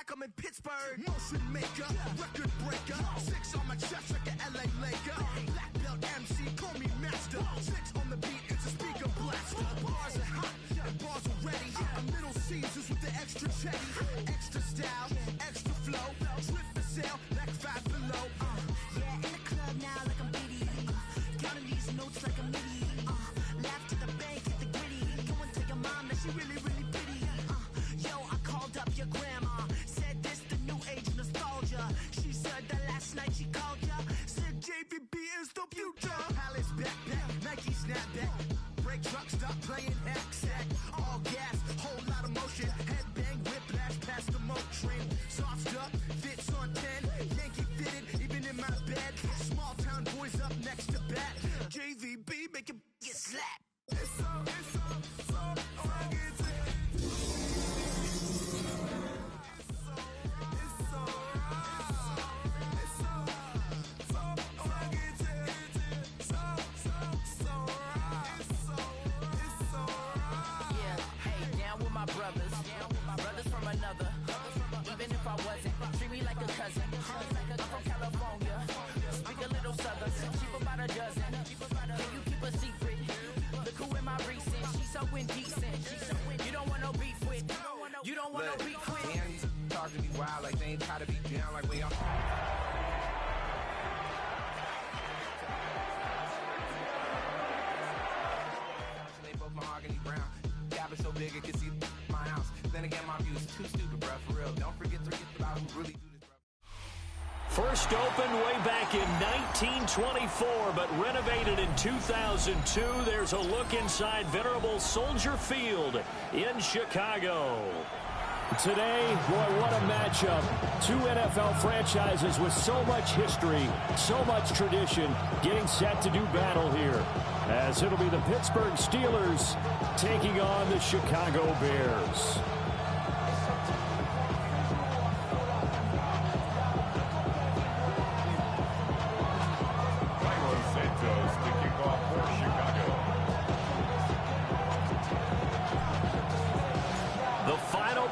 like I'm in Pittsburgh. Motion maker, record breaker. 6 on my chest like an LA Laker. Black belt MC, call me master. 6 on the beat, it's a speaker blaster. Bars are hot and bars are ready. A Middle Caesars with the extra chetty. Extra style, extra flow. Drip for sale, like 5 below. Yeah, in the club now like I'm Diddy. Counting these notes like a MIDI. Laugh to the bank, hit the gritty. Go and tell your mom that she really, really pretty. Yo, I called up your grandma. Said this the new age of nostalgia. She said that last night she called ya. Said JVB is the future. Palace backpack, Nike snapback. Break truck, stop playing hack sack. All gas, whole lot of motion. Headbang, whiplash, past the moat train. Sauced up, fits on 10. Yankee fitted, even in my bed. Small town boys up next to bat. JVB, make it get slapped. It's so brothers from another. Even if I wasn't, treat me like a cousin. I'm from California, speak a little southern. Cheap about a dozen. Can you keep a secret? Look who in my recent. She's so indecent. You don't want no beef with. You don't want no beef with. Damn, these talk to me wild like they ain't try to be down like we are. They both mahogany brown. Gap is so big it can see my house. Then again, my view is too stupid, bruh, for real. Don't forget about who really do this, bruh. First opened way back in 1924, but renovated in 2002. There's a look inside venerable Soldier Field in Chicago. Today, boy, what a matchup. Two NFL franchises with so much history, so much tradition, getting set to do battle here. As it'll be the Pittsburgh Steelers taking on the Chicago Bears.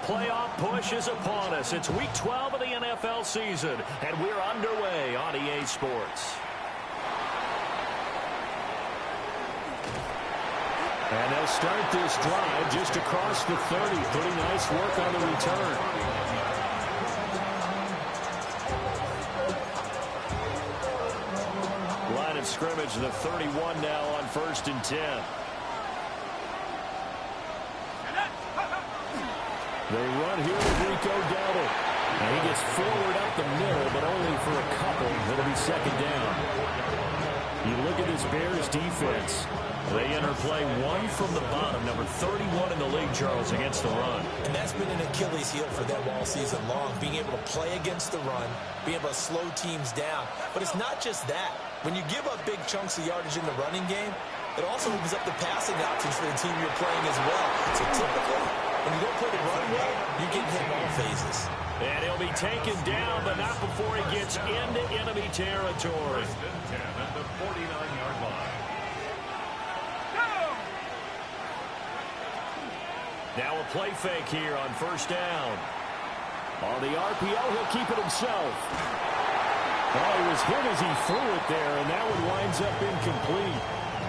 Playoff push is upon us. It's week 12 of the NFL season, and we're underway on EA Sports. And they'll start this drive just across the 30. Pretty nice work on the return. Line of scrimmage, the 31 now on 1st and 10. They run here with Rico Dowdle. And he gets forward up the middle, but only for a couple. It'll be second down. You look at this Bears defense. They interplay one from the bottom, number 31 in the league, Charles, against the run. And that's been an Achilles heel for them all season long, being able to play against the run, being able to slow teams down. But it's not just that. When you give up big chunks of yardage in the running game, it also opens up the passing options for the team you're playing as well. So typically, when you don't play the run well, you're getting hit in all phases. And he'll be taken down, but not before he gets into enemy territory. At the 49-yard line. Now a play fake here on 1st down. On the RPO, he'll keep it himself. Oh, he was hit as he threw it there, and that one winds up incomplete.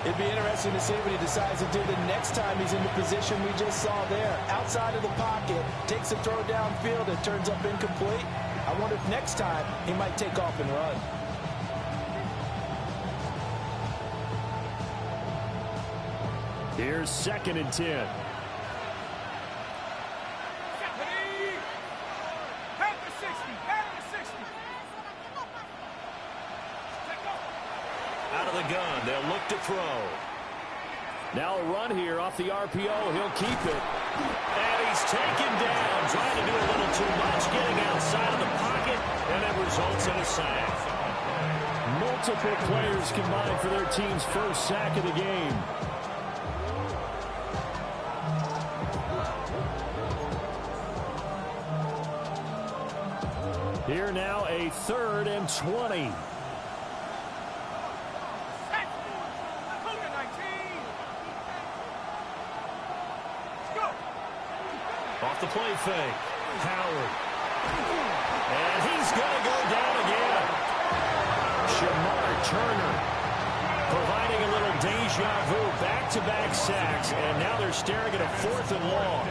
It'd be interesting to see what he decides to do the next time he's in the position we just saw there. Outside of the pocket, takes a throw downfield, it turns up incomplete. I wonder if next time he might take off and run. Here's 2nd and 10. Out of the gun, they'll look to throw. Now a run here off the RPO. He'll keep it. And he's taken down, trying to do a little too much, getting outside of the pocket, and it results in a sack. Multiple players combined for their team's first sack of the game. Here now a 3rd and 20. Off the play fake. Howard And he's going to go down again. Shamar Turner providing a little deja vu, back-to-back sacks, and now they're staring at a 4th and long.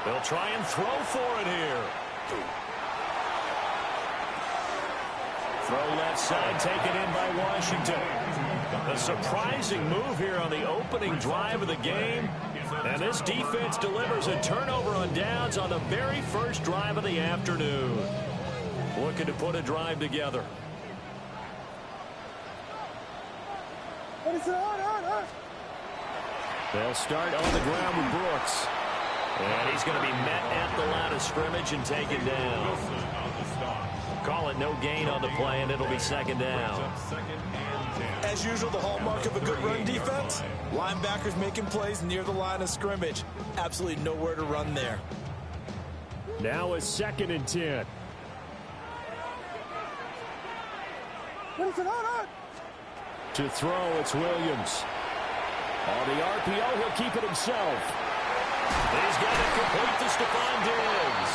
They'll try and throw for it here. Throw left side, taken in by Washington. A surprising move here on the opening drive of the game. And this defense delivers a turnover on downs on the very first drive of the afternoon. Looking to put a drive together. They'll start on the ground with Brooks. And he's going to be met at the line of scrimmage and taken down. Call it no gain on the play, and it'll be 2nd down. As usual, the hallmark of a good run defense, linebackers making plays near the line of scrimmage. Absolutely nowhere to run there. Now a 2nd and 10. To throw, it's Williams. On the RPO, he'll keep it himself. He's got it complete to Stephon Diggs.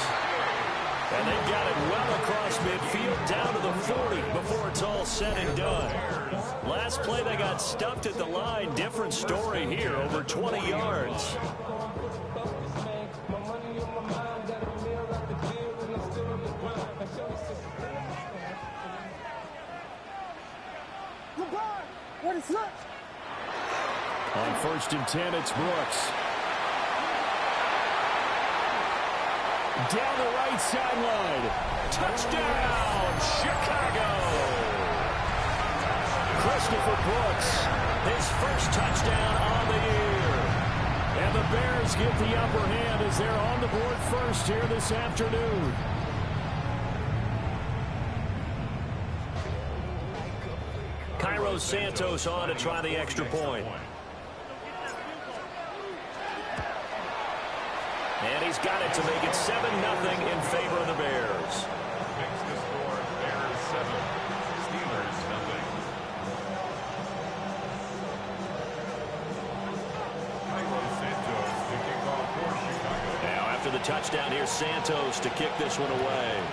And they've got it well across midfield down to the 40 before it's all said and done. Last play, they got stuffed at the line. Different story here, over 20 yards. On 1st and 10, it's Brooks. Down the right sideline. Touchdown, Chicago. Christopher Brooks, his first touchdown on the year. And the Bears get the upper hand as they're on the board first here this afternoon. Cairo Santos on to try the extra point. And he's got it to make it 7-0 in favor of the Bears. Makes the score Bears 7, Steelers 0. Cairo Santos to kick off for Chicago. Now after the touchdown, here's Santos to kick this one away.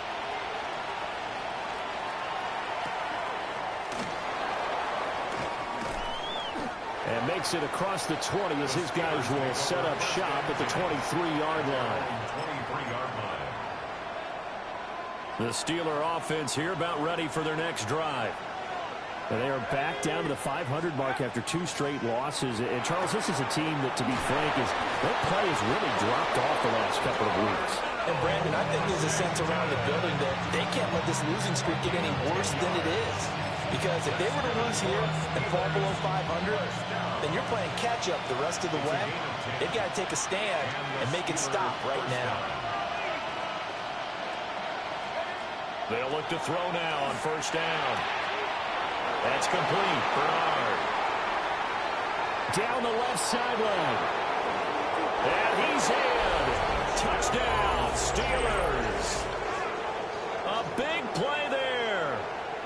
And makes it across the 20 as his guys will set up shop at the 23-yard line. The Steeler offense here about ready for their next drive. And they are back down to the 500 mark after 2 straight losses. And, Charles, this is a team that, to be frank, their play has really dropped off the last couple of weeks. And, Brandon, I think there's a sense around the building that they can't let this losing streak get any worse than it is. Because if they were to lose here and fall below 500, then you're playing catch-up the rest of the way. They've got to take a stand and make it stop right now. They'll look to throw now on 1st down. That's complete. Bernard. Down the left sideline. And he's in. Touchdown, Steelers. A big play there.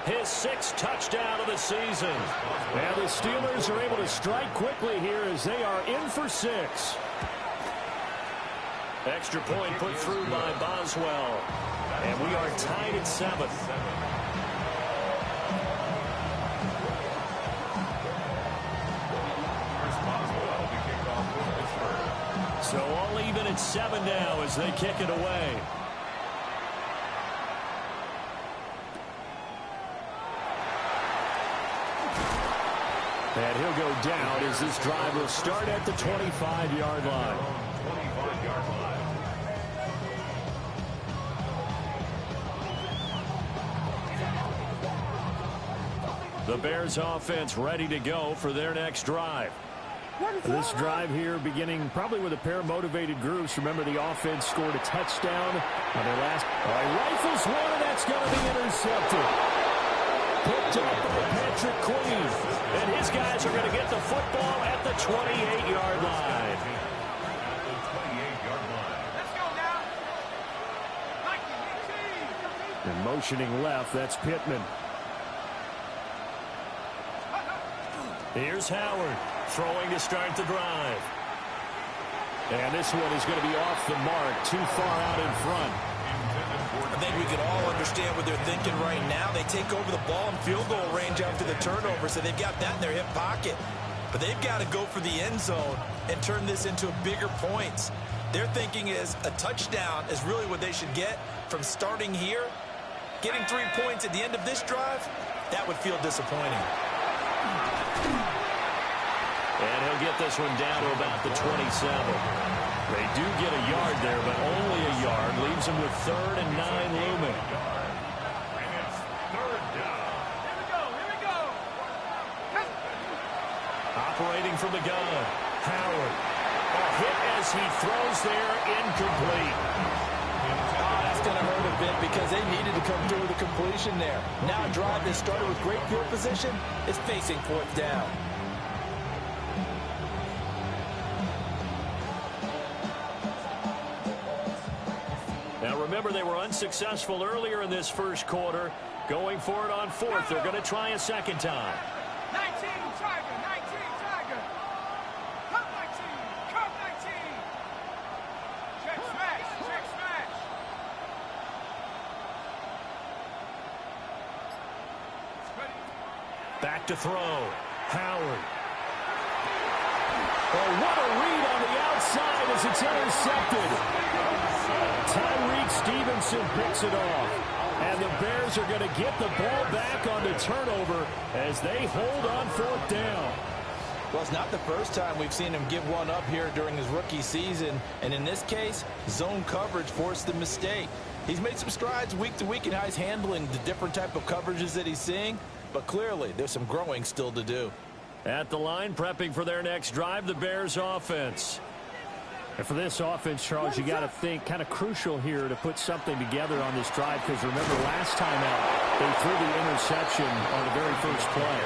His 6th touchdown of the season. And the Steelers are able to strike quickly here as they are in for 6. Extra point put through by Boswell. And we are tied at 7. So all even at 7 now as they kick it away. And he'll go down as this drive will start at the 25-yard line. 25-yard line. The Bears offense ready to go for their next drive. This drive here beginning probably with a pair of motivated groups. Remember, the offense scored a touchdown on their last. Rifles one, and that's going to be intercepted. Picked up by Patrick Queen. And his guys are going to get the football at the 28-yard line. And motioning left, that's Pittman. Here's Howard throwing to start the drive. And this one is going to be off the mark, too far out in front. I think we can all understand what they're thinking right now. They take over the ball in field goal range after the turnover, so they've got that in their hip pocket. But they've got to go for the end zone and turn this into bigger points. Their thinking is a touchdown is really what they should get from starting here. Getting 3 points at the end of this drive, that would feel disappointing. And he'll get this one down to about the 27. They do get a yard there, but only a yard. Leaves them with 3rd and 9 looming. And it's 3rd down. Here we go. Operating from the gun, Howard. A hit as he throws there, incomplete. That's going to hurt a bit because they needed to come through with a completion there. Now a drive that started with great field position is facing 4th down. Now remember, they were unsuccessful earlier in this first quarter. Going for it on 4th. They're going to try a second time. 19 Tiger, 19 Tiger. Come 19, come 19. Check smash, check smash. Back to throw. Howard. Oh, what a read on the outside as it's intercepted. Tyreek Stevenson picks it off. And the Bears are going to get the ball back on the turnover as they hold on 4th down. Well, it's not the first time we've seen him give one up here during his rookie season. And in this case, zone coverage forced the mistake. He's made some strides week to week in how he's handling the different type of coverages that he's seeing. But clearly, there's some growing still to do. At the line, prepping for their next drive, the Bears offense. And for this offense, Charles, you got to think kind of crucial here to put something together on this drive, because remember last time out, they threw the interception on the very first play.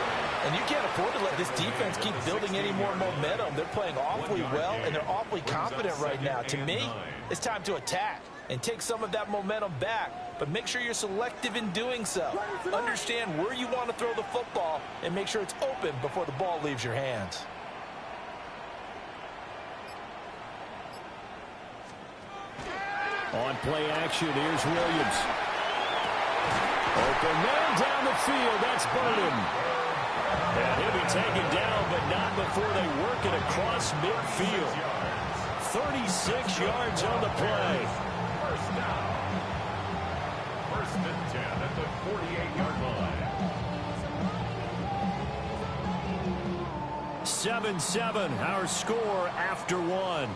And you can't afford to let this defense keep building any more momentum. They're playing awfully well, and they're awfully confident right now. To me, it's time to attack and take some of that momentum back, but make sure you're selective in doing so. Understand where you want to throw the football and make sure it's open before the ball leaves your hands. On play action, here's Williams. Open man down the field, that's Burden. And he'll be taken down, but not before they work it across midfield. 36 yards on the play. 1st down. 1st and 10 at the 48-yard line. 7-7, our score after 1.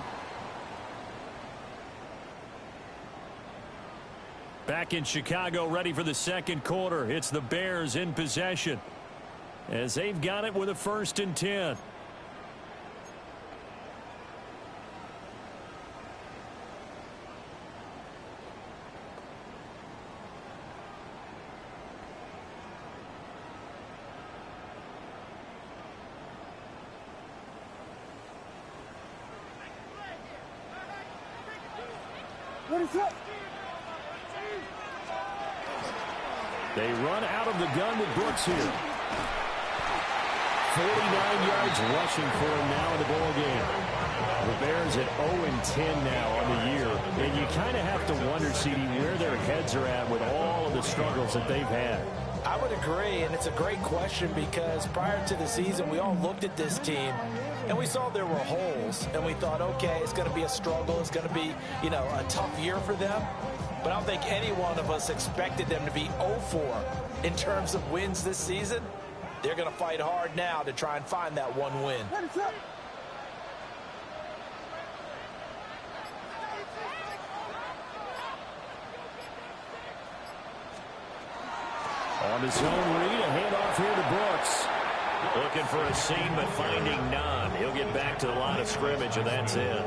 Back in Chicago, ready for the second quarter. It's the Bears in possession as they've got it with a 1st and 10. What is up? They run out of the gun with Brooks here. 49 yards rushing for him now in the ball game. The Bears at 0-10 now on the year. And you kind of have to wonder, CD, where their heads are at with all of the struggles that they've had. I would agree, and it's a great question because prior to the season, we all looked at this team, and we saw there were holes, and we thought, okay, it's going to be a struggle. It's going to be, you know, a tough year for them. But I don't think any one of us expected them to be 0-4 in terms of wins this season. They're going to fight hard now to try and find that one win. On his own read, a handoff here to Brooks. Looking for a seam, but finding none. He'll get back to the line of scrimmage, and that's it.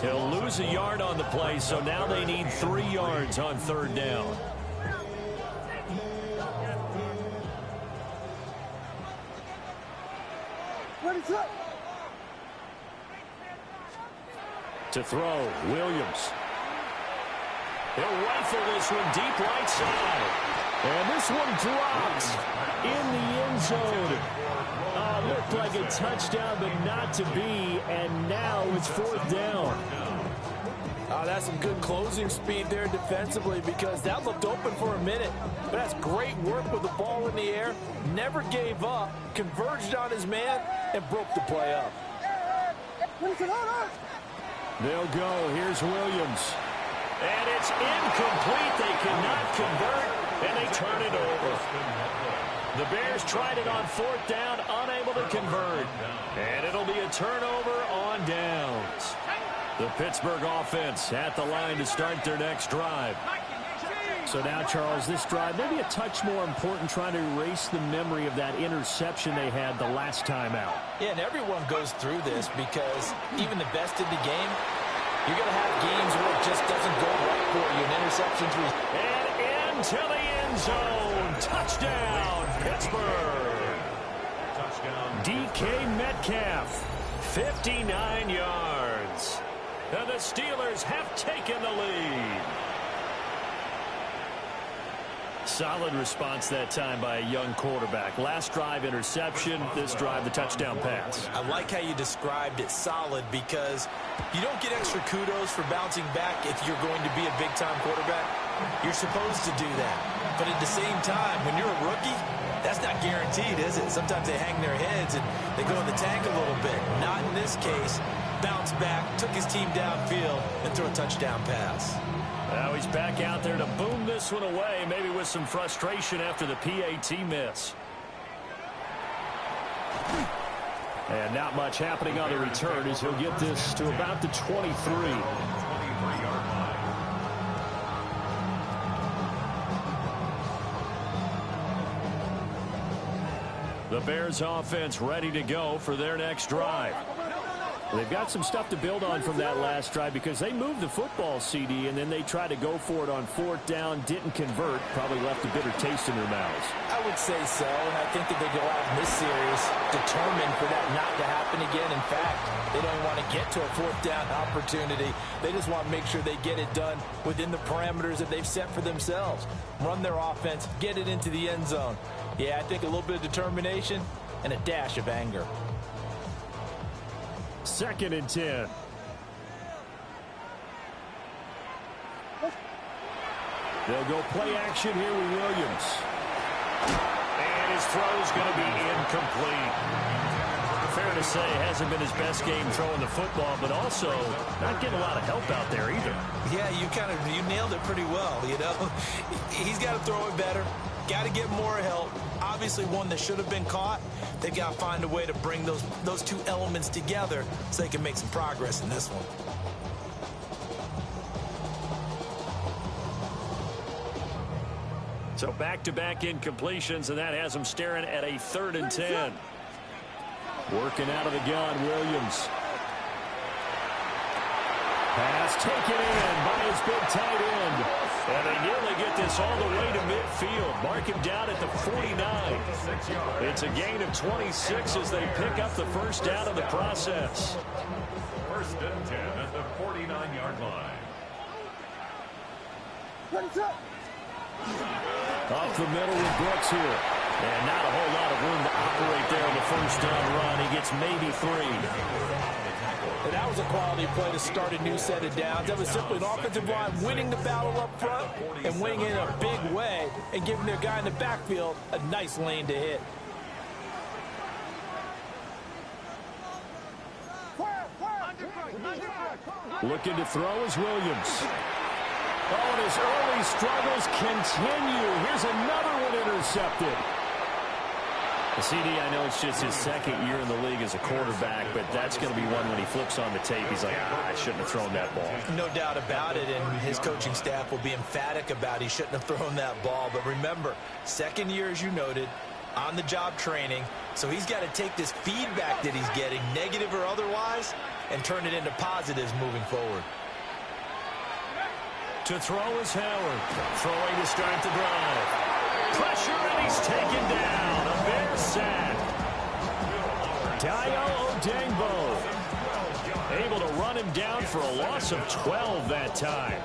He'll lose a yard on the play, so now they need 3 yards on 3rd down. To throw, Williams. He'll rifle this one deep right side. And this one drops in the end zone. Looked like a touchdown, but not to be. And now it's 4th down. That's some good closing speed there defensively, because that looked open for a minute. But that's great work with the ball in the air. Never gave up, converged on his man, and broke the play up. They'll go. Here's Williams. And it's incomplete. They cannot convert, and they turn it over. The Bears tried it on 4th down, unable to convert. And it'll be a turnover on downs. The Pittsburgh offense at the line to start their next drive. So now, Charles, this drive maybe a touch more important, trying to erase the memory of that interception they had the last time out. Yeah, and everyone goes through this, because even the best in the game, you're going to have games where it just doesn't go right for you. An interception's and into the end zone. Touchdown, Pittsburgh. DK Metcalf, 59 yards. And the Steelers have taken the lead. Solid response that time by a young quarterback. Last drive, interception. This drive, the touchdown pass. I like how you described it, solid, because you don't get extra kudos for bouncing back if you're going to be a big-time quarterback. You're supposed to do that. But at the same time, when you're a rookie, that's not guaranteed, is it? Sometimes they hang their heads and they go in the tank a little bit. Not in this case. Bounced back, took his team downfield, and threw a touchdown pass. Now he's back out there to boom this one away, maybe with some frustration after the PAT miss. And not much happening on the return as he'll get this to about the 23. The Bears offense ready to go for their next drive. They've got some stuff to build on from that last drive, because they moved the football, CD, and then they tried to go for it on 4th down, didn't convert, probably left a bitter taste in their mouths. I would say so, and I think that they go out in this series determined for that not to happen again. In fact, they don't want to get to a 4th down opportunity. They just want to make sure they get it done within the parameters that they've set for themselves. Run their offense, get it into the end zone. Yeah, I think a little bit of determination and a dash of anger. 2nd and 10. They'll go play action here with Williams. And his throw's going to be incomplete. Fair to say, hasn't been his best game throwing the football, but also not getting a lot of help out there either. Yeah, you nailed it pretty well, you know. He's got to throw it better. Got to get more help. Obviously one that should have been caught. They've got to find a way to bring those two elements together so they can make some progress in this one. So back-to-back incompletions, and that has them staring at a 3rd and 10. Working out of the gun, Williams. Pass taken in by his big tight end. And they nearly get this all the way to midfield. Mark him down at the 49. It's a gain of 26 as they pick up the 1st down in the process. 1st and 10 at the 49-yard line. Off the middle with Brooks here. And not a whole lot of room to operate there on the 1st down run. He gets maybe 3. And that was a quality play to start a new set of downs. That was simply an offensive line winning the battle up front and winning in a big way and giving their guy in the backfield a nice lane to hit. Looking to throw is Williams. Oh, and his early struggles continue. Here's another one intercepted. CD, I know it's just his 2nd year in the league as a quarterback, but that's going to be one when he flips on the tape. He's like, I shouldn't have thrown that ball. No doubt about it, and his coaching staff will be emphatic about he shouldn't have thrown that ball. But remember, 2nd year, as you noted, on-the-job training, so he's got to take this feedback that he's getting, negative or otherwise, and turn it into positives moving forward. To throw is Howard. Throwing to start the drive. Pressure, and he's taken down. A Bears sack. Dayo Odengbo able to run him down for a loss of 12 that time.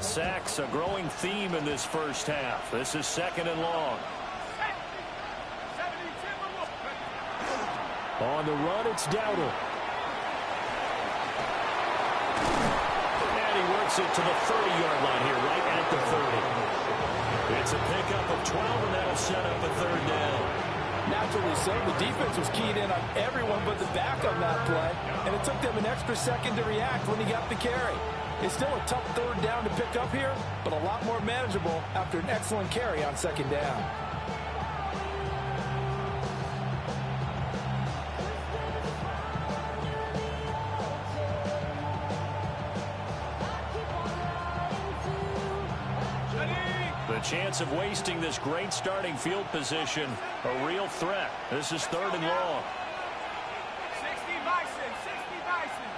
Sacks, a growing theme in this first half. This is 2nd and long. On the run, it's Dowdle. And he works it to the 30-yard line here, right at the 30. It's a pickup of 12, and that'll set up a 3rd down. Naturally so. The defense was keyed in on everyone but the back on that play, and it took them an extra second to react when he got the carry. It's still a tough 3rd down to pick up here, but a lot more manageable after an excellent carry on 2nd down. The chance of wasting this great starting field position, a real threat. This is 3rd and long. 60 Bison, 60 Bison.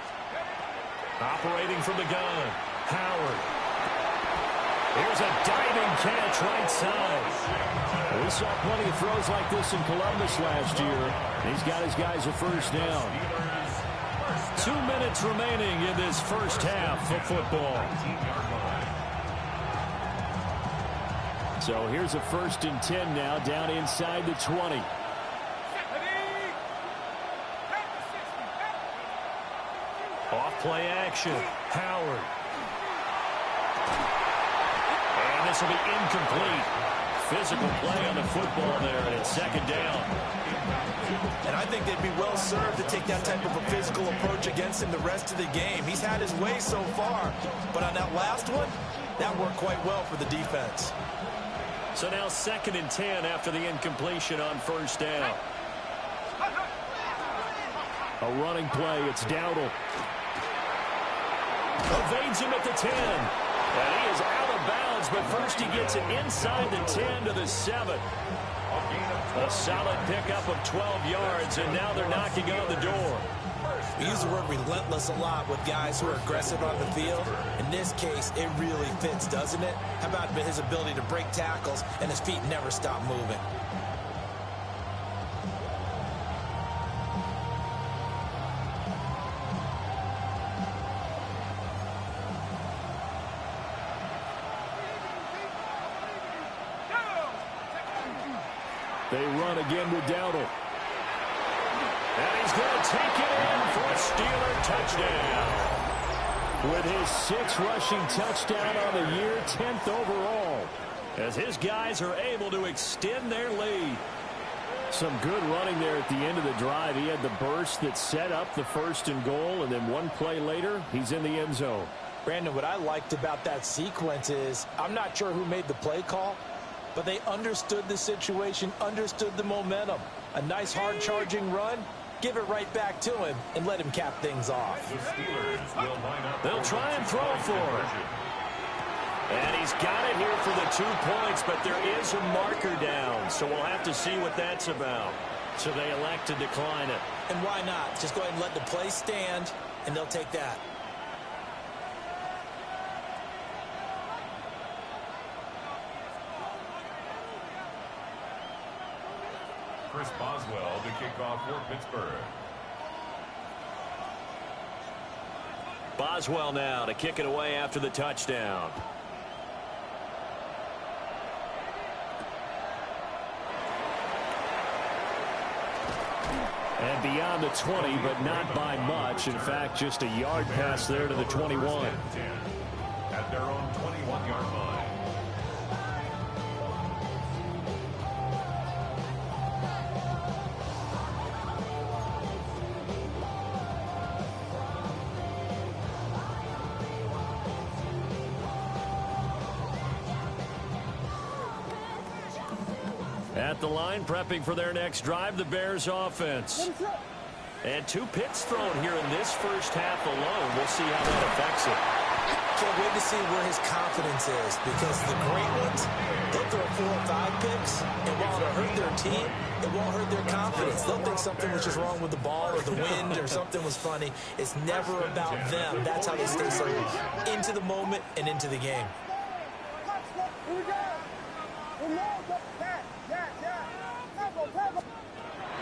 Operating from the gun, Howard. Here's a diving catch right side. We saw plenty of throws like this in Columbus last year. He's got his guys a 1st down. 2 minutes remaining in this first half of football. So here's a 1st and 10 now, down inside the 20. Off play action, Howard. And this will be incomplete. Physical play on the football there, and it's 2nd down. And I think they'd be well served to take that type of a physical approach against him the rest of the game. He's had his way so far, but on that last one, that worked quite well for the defense. So now 2nd and 10 after the incompletion on 1st down. A running play, it's Dowdle. Evades him at the 10. And he is out of bounds, but first he gets it inside the 10 to the 7. A solid pickup of 12 yards, and now they're knocking on the door. We use the word relentless a lot with guys who are aggressive on the field. In this case, it really fits, doesn't it? How about his ability to break tackles and his feet never stop moving? They run again with Dowdle. And he's going to take it in for a Steeler touchdown. With his 6th rushing touchdown on the year, 10th overall. As his guys are able to extend their lead. Some good running there at the end of the drive. He had the burst that set up the 1st and goal, and then one play later, he's in the end zone. Brandon, what I liked about that sequence is I'm not sure who made the play call, but they understood the situation, understood the momentum. A nice hard-charging run, give it right back to him, and let him cap things off. They'll try and throw for it. And he's got it here for the 2 points, but there is a marker down, so we'll have to see what that's about. So they elect to decline it. And why not? Just go ahead and let the play stand, and they'll take that. Chris Boswell to kick off for Pittsburgh. Boswell now to kick it away after the touchdown. And beyond the 20, but not by much. In fact, just a yard pass there to the 21. At their own 21-yard line. At the line, prepping for their next drive, the Bears offense. And 2 picks thrown here in this first half alone. We'll see how that affects it. Can't wait to see where his confidence is, because the great ones, they'll throw 4 or 5 picks, and while it'll hurt their team, it won't hurt their confidence. They'll think something was just wrong with the ball or the wind or something was funny. It's never about them. That's how they stay so into the moment and into the game.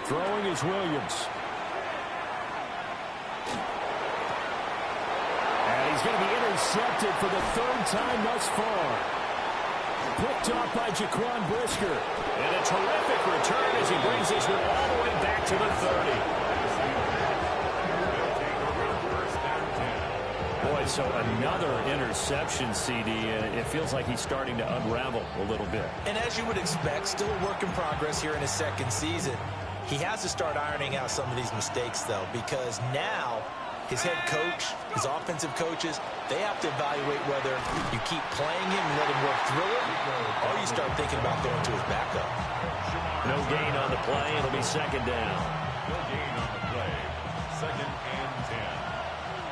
Throwing is Williams. And he's is going to be intercepted for the third time thus far. Picked off by Jaquan Brisker. And a terrific return as he brings this one all the way back to the 30. Boy, so another interception, CD. It feels like he's starting to unravel a little bit. And as you would expect, still a work in progress here in his second season. He has to start ironing out some of these mistakes, though, because now his head coach, his offensive coaches, they have to evaluate whether you keep playing him and let him work through it, or you start thinking about going to his backup. No gain on the play. It'll be second down. No gain on the play. 2nd and 10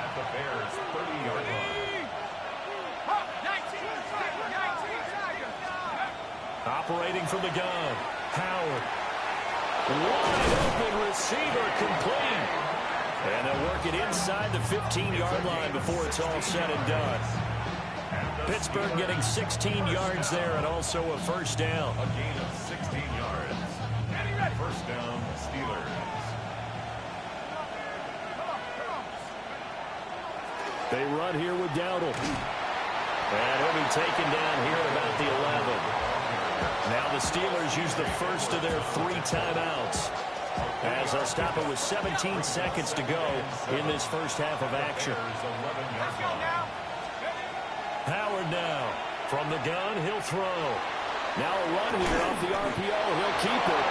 at the Bears' 30-yard line. Operating from the gun. Howard. Wide open receiver complete. And they'll work it inside the 15-yard line before it's all said and done. Pittsburgh getting 16 yards there and also a first down. A gain of 16 yards. First down, Steelers. They run here with Dowdle. And he'll be taken down here at about the 11. Now the Steelers use the first of their 3 timeouts, as they'll stop it with 17 seconds to go in this first half of action. Howard now. From the gun, he'll throw. Now a run here off the RPO. He'll keep it.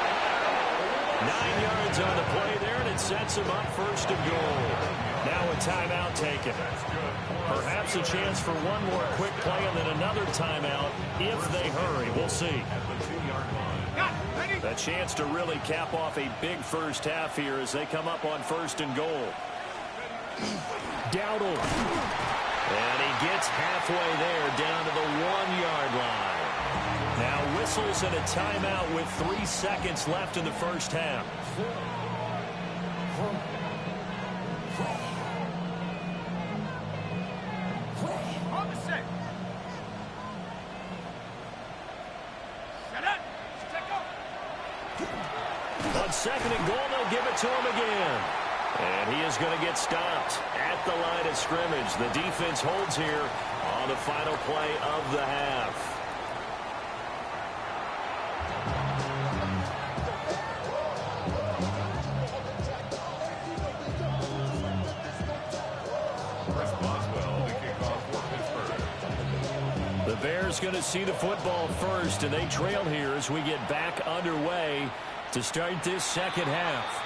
9 yards on the play there, and it sets him up first and goal. Now a timeout taken. Perhaps a chance for one more quick play and then another timeout if they hurry. We'll see. A chance to really cap off a big first half here as they come up on first and goal. Dowdle. And he gets halfway there down to the 1-yard line. Now whistles and a timeout with 3 seconds left in the first half. On second and goal, they'll give it to him again. And he is going to get stopped at the line of scrimmage. The defense holds here on the final play of the half. The Bears going to see the football first, and they trail here as we get back underway to start this second half.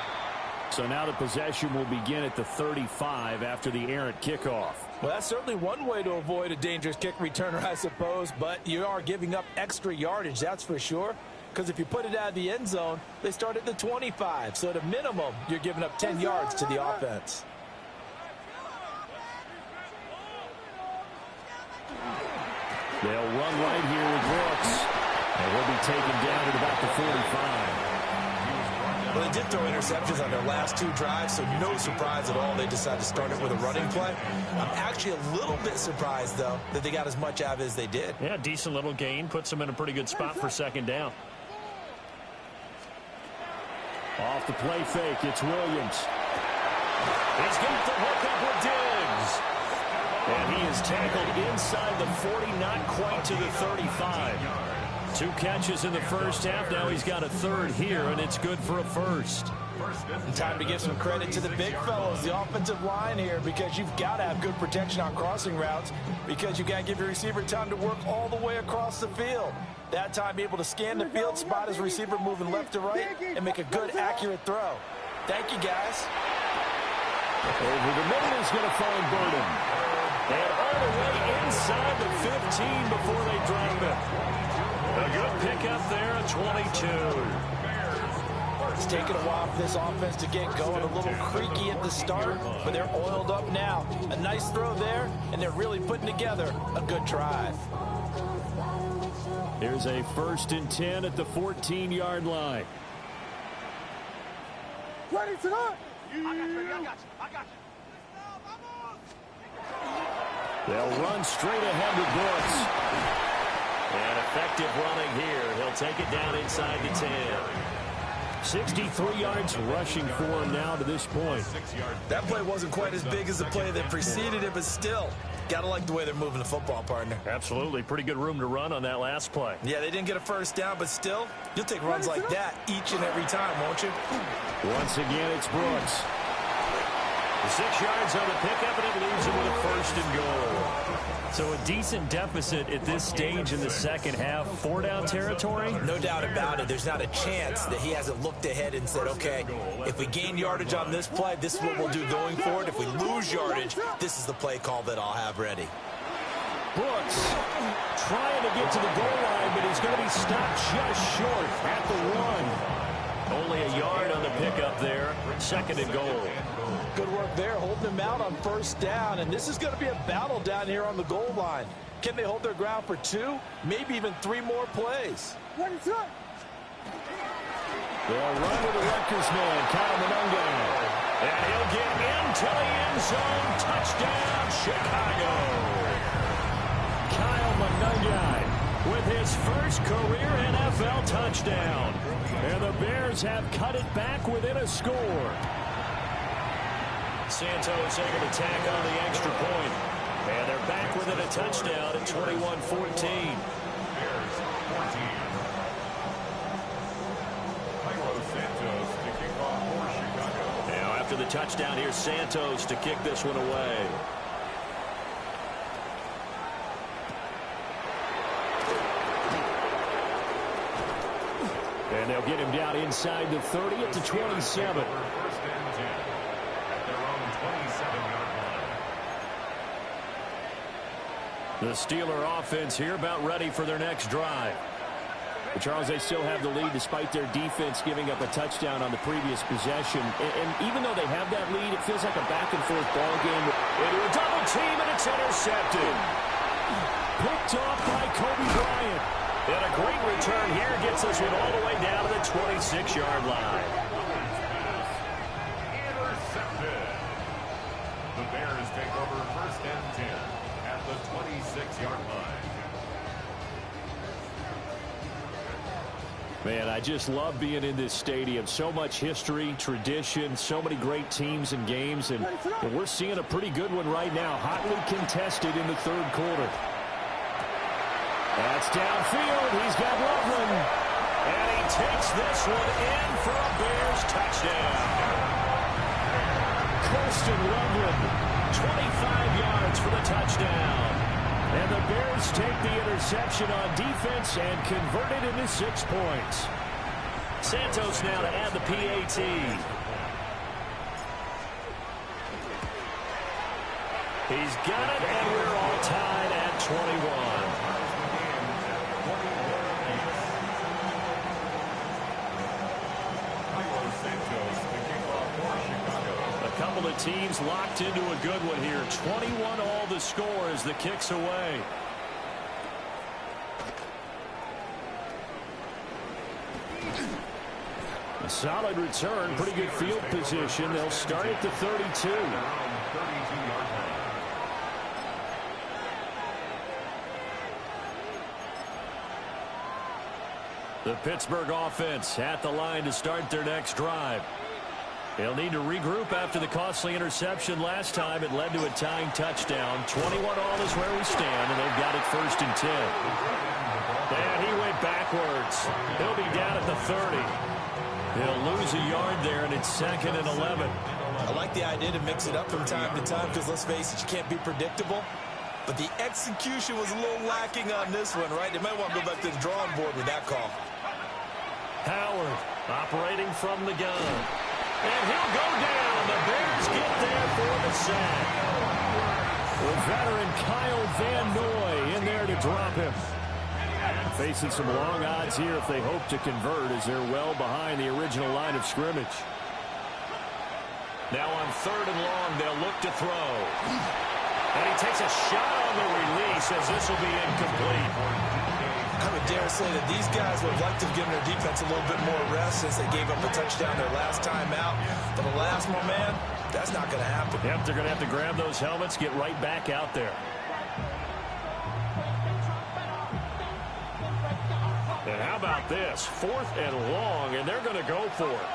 So now the possession will begin at the 35 after the errant kickoff. Well, that's certainly one way to avoid a dangerous kick returner, I suppose, but you are giving up extra yardage, that's for sure, because if you put it out of the end zone, they start at the 25, so at a minimum, you're giving up 10 yards to the offense. They'll run right here with Brooks, and he'll be taken down at about the 45. Well, they did throw interceptions on their last 2 drives, so no surprise at all they decided to start it with a running play. I'm actually a little bit surprised, though, that they got as much out of it as they did. Yeah, decent little gain. Puts them in a pretty good spot for second down. Off the play fake, it's Williams. He's got the hook up with Diggs. And he is tackled inside the 40, not quite to the 35. 2 catches in the first half. Now he's got a third here, and it's good for a first. And time to give some credit to the big fellows, the offensive line here, because you've got to have good protection on crossing routes, because you've got to give your receiver time to work all the way across the field. That time, be able to scan the field, spot his receiver moving left to right, and make a good, accurate throw. Thank you, guys. Over the middle is going to find Burden. And all the way inside the 15 before they drop it. A good pickup there at 22. It's taken a while for this offense to get going. A little creaky at the start, but they're oiled up now. A nice throw there, and they're really putting together a good drive. Here's a 1st and 10 at the 14-yard line. Ready to go. They'll run straight ahead with Brooks. And effective running here. He'll take it down inside the 10. 63 yards rushing for him now to this point. That play wasn't quite as big as the play that preceded it, but still, got to like the way they're moving the football, partner. Absolutely. Pretty good room to run on that last play. Yeah, they didn't get a first down, but still, you'll take runs like that each and every time, won't you? Once again, it's Brooks. 6 yards on the pickup, and it leaves him with a first and goal. So a decent deficit at this stage in the second half. 4-down territory? No doubt about it. There's not a chance that he hasn't looked ahead and said, okay, if we gain yardage on this play, this is what we'll do going forward. If we lose yardage, this is the play call that I'll have ready. Brooks trying to get to the goal line, but he's going to be stopped just short at the 1. Only a yard on the pickup there. Second and goal. Good work there, holding them out on first down, and this is going to be a battle down here on the goal line. Can they hold their ground for 2, maybe even 3 more plays? They'll run with the Rutgers man, Kyle Monunga. And he'll get into the end zone. Touchdown, Chicago. Kyle Monunga with his first career NFL touchdown. And the Bears have cut it back within a score. Santos able to tack on the extra point. And they're back within a touchdown at 21-14. Now after the touchdown, here's Santos to kick this one away. And they'll get him down inside the 30 at the 27. The Steeler offense here about ready for their next drive. But Charles, they still have the lead despite their defense giving up a touchdown on the previous possession. And even though they have that lead, it feels like a back-and-forth ball game. Into a double team, and it's intercepted. Picked off by Kobe Bryant. And a great return here gets this one all the way down to the 26-yard line. Intercepted. The Bears take over first and 10 at the 26-yard line. Man, I just love being in this stadium. So much history, tradition, so many great teams and games, and we're seeing a pretty good one right now. Hotly contested in the third quarter. That's downfield. He's got Loveland. And he takes this one in for a Bears touchdown. Kirsten Loveland, 25 yards for the touchdown. And the Bears take the interception on defense and convert it into 6 points. Santos now to add the PAT. He's got it, and we're all tied at 21. A couple of teams locked into a good one here. 21 all the score as the kick's away. A solid return, pretty good field position. They'll start at the 32. The Pittsburgh offense at the line to start their next drive. They'll need to regroup after the costly interception last time. It led to a tying touchdown. 21 all is where we stand, and they've got it first and 10. And he went backwards. He'll be down at the 30. He'll lose a yard there, and it's second and 11. I like the idea to mix it up from time to time because, let's face it, you can't be predictable. But the execution was a little lacking on this one, right? They might want to go back to the drawing board with that call. Howard operating from the gun. And he'll go down. The Bears get there for the sack. The veteran Kyle Van Noy in there to drop him. Facing some long odds here if they hope to convert as they're well behind the original line of scrimmage. Now on third and long, they'll look to throw. And he takes a shot on the release as this will be incomplete. I would dare say that these guys would have liked to have given their defense a little bit more rest since they gave up a touchdown their last time out. But alas, my man, that's not going to happen. Yep, they're going to have to grab those helmets, get right back out there. And how about this? 4th and long, and they're going to go for it.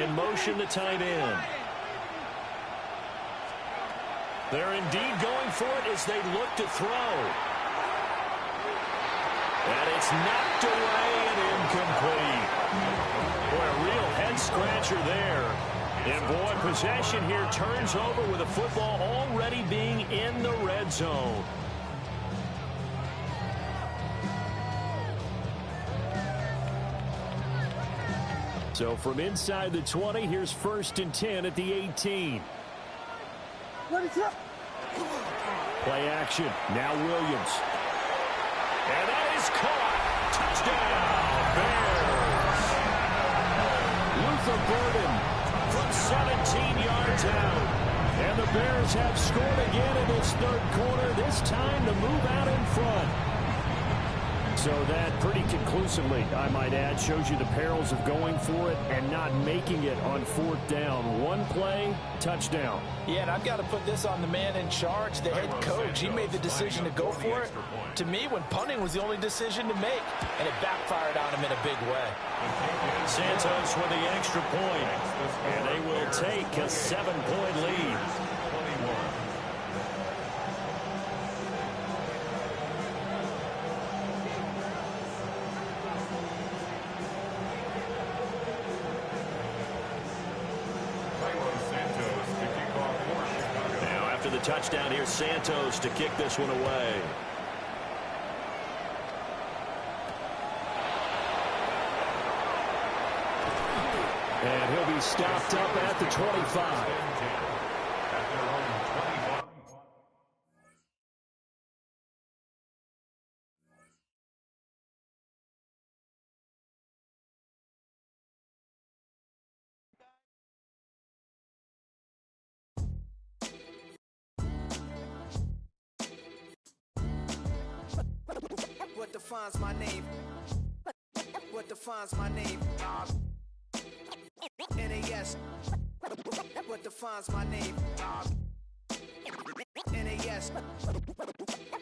In motion, the tight end. They're indeed going for it as they look to throw. And it's knocked away and incomplete. Boy, a real head-scratcher there. And, boy, possession here turns over with the football already being in the red zone. So from inside the 20, here's 1st and 10 at the 18. Play action. Now Williams. And that is caught. Touchdown, Bears. Luther Burden from 17 yards out. And the Bears have scored again in this 3rd quarter, this time to move out in front. So that pretty conclusively, I might add, shows you the perils of going for it and not making it on 4th down. One play, touchdown. Yeah, and I've got to put this on the man in charge, the head coach. He made the decision to go for it. To me, when punting was the only decision to make, and it backfired on him in a big way. Santos with the extra point, and they will take a 7-point lead. Touchdown here, Santos to kick this one away. And he'll be stopped up at the 25. What defines my name? What defines my name? NAS. What defines my name? NAS.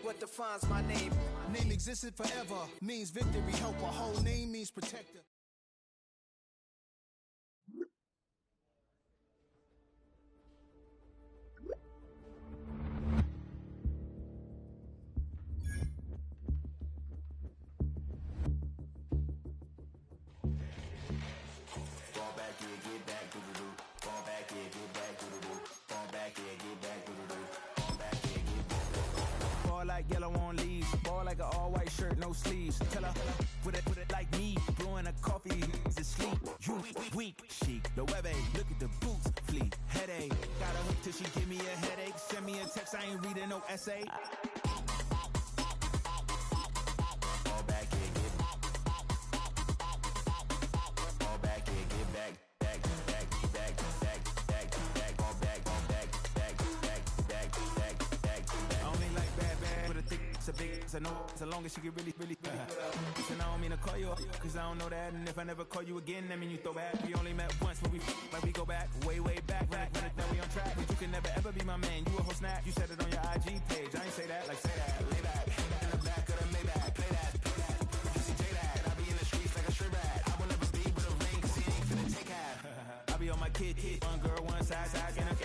What defines my name? Name existed forever, means victory, help. A whole name means protector. Yellow on leaves, ball like an all-white shirt, no sleeves. Tell her, put it like me, blowing a coffee, to sleep. You weak, chic, the web look at the boots, fleet, headache. Got a hook till she give me a headache. Send me a text, I ain't reading no essay. Fall back here, get back, fall back. I only like bad, with a thick, it's a big, it's a no, as long as she get really. And I don't mean to call you up, cause I don't know that. And if I never call you again, that mean you throw back. We only met once, but we go back, way back. Run it, now we on track. But you can never ever be my man. You a whole snap, you said it on your IG page. I ain't say that, say that, lay back. In the back of the Maybach, play that. You see J that, I be in the streets like a straight rat. I will never be with a ring, cause he ain't finna take half. I be on my kid, one girl, one side, in a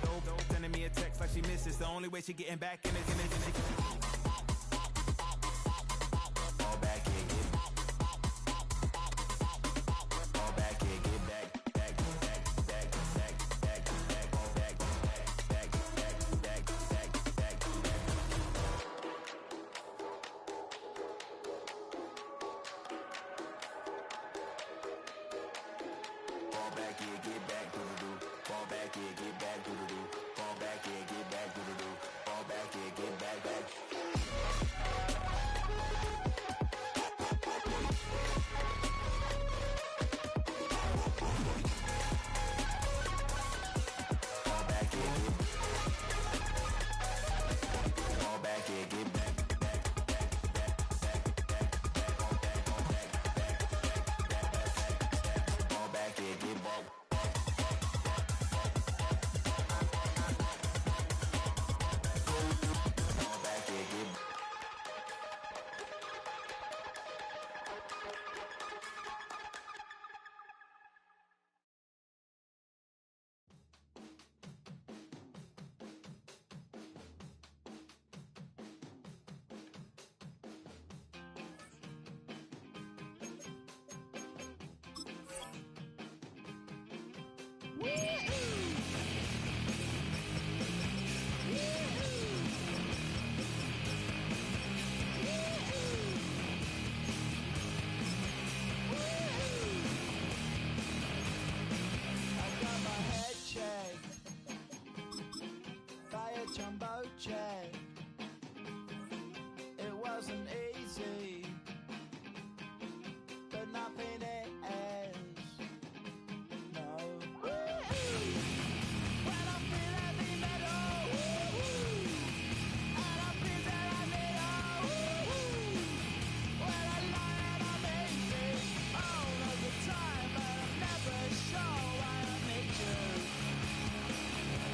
dope, sending me a text like she misses. The only way she getting back in it. Fall back, get back. jumbo jet. It wasn't easy, but nothing is. No. When I feel heavy metal, and I feel that I need when I lie and I'm easy all of the time, but I'm never sure why I need you.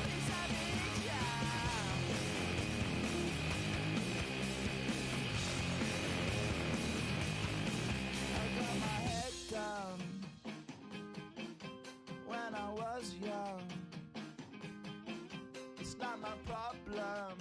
Please, I need ya. I got my head down when I was young. It's not my problem.